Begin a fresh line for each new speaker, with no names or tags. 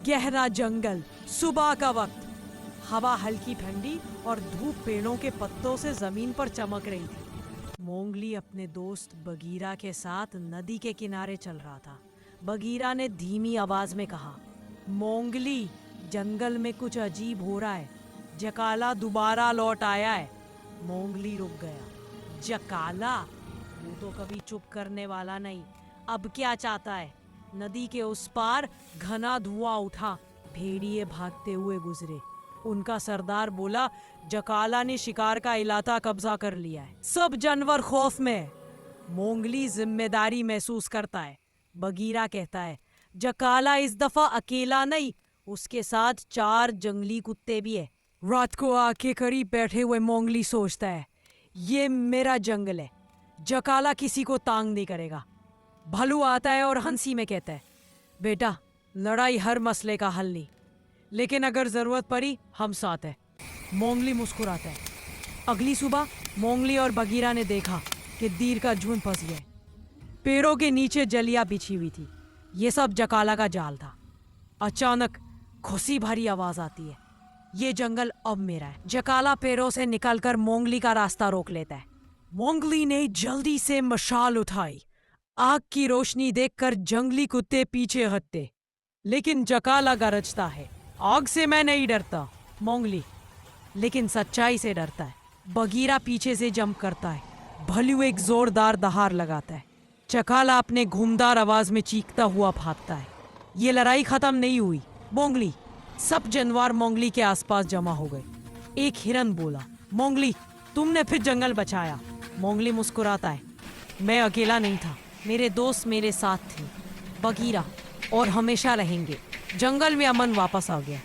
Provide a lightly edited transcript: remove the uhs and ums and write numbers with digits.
गहरा जंगल, सुबह का वक्त, हवा हल्की ठंडी और धूप पेड़ों के पत्तों से जमीन पर चमक रही थी। मोंगली अपने दोस्त बगीरा के साथ नदी के किनारे चल रहा था। बगीरा ने धीमी आवाज में कहा, मोंगली, जंगल में कुछ अजीब हो रहा है। जकाला दोबारा लौट आया है। मोंगली रुक गया। जकाला? वो तो कभी चुप करने वाला नहीं। अब क्या चाहता है? नदी के उस पार घना धुआं उठा। भेड़िए भागते हुए गुजरे। उनका सरदार बोला, जकाला ने शिकार का इलाका कब्जा कर लिया है। सब जानवर खौफ में है। मोंगली जिम्मेदारी महसूस करता है। बगीरा कहता है, जकाला इस दफा अकेला नहीं, उसके साथ 4 जंगली कुत्ते भी है। रात को आग के करीब बैठे हुए मोंगली सोचता है, ये मेरा जंगल है, जकाला किसी को तांग नहीं करेगा। भालू आता है और हंसी में कहता है, बेटा, लड़ाई हर मसले का हल नहीं, लेकिन अगर जरूरत पड़ी हम साथ हैं। मोंगली मुस्कुराता है। अगली सुबह मोंगली और बगीरा ने देखा कि दीर का झुंड फंस गया। पेड़ों के नीचे जलियां बिछी हुई थी। ये सब जकाला का जाल था। अचानक खुशी भरी आवाज आती है, ये जंगल अब मेरा है। जकाला पेड़ों से निकलकर मोंगली का रास्ता रोक लेता है। मोंगली ने जल्दी से मशाल उठाई। आग की रोशनी देखकर जंगली कुत्ते पीछे हटते, लेकिन जकाला गरजता है, आग से मैं नहीं डरता। मोंगली लेकिन सच्चाई से डरता है। बगीरा पीछे से जंप करता है। भलू एक जोरदार दहाड़ लगाता है। जकाला अपने घुमदार आवाज में चीखता हुआ भागता है। ये लड़ाई खत्म नहीं हुई। मोंगली, सब जानवर मोंगली के आसपास जमा हो गए। एक हिरन बोला, मोंगली, तुमने फिर जंगल बचाया। मोंगली मुस्कुराता है, मैं अकेला नहीं था, मेरे दोस्त मेरे साथ थे, बगीरा, और हमेशा रहेंगे। जंगल में अमन वापस आ गया।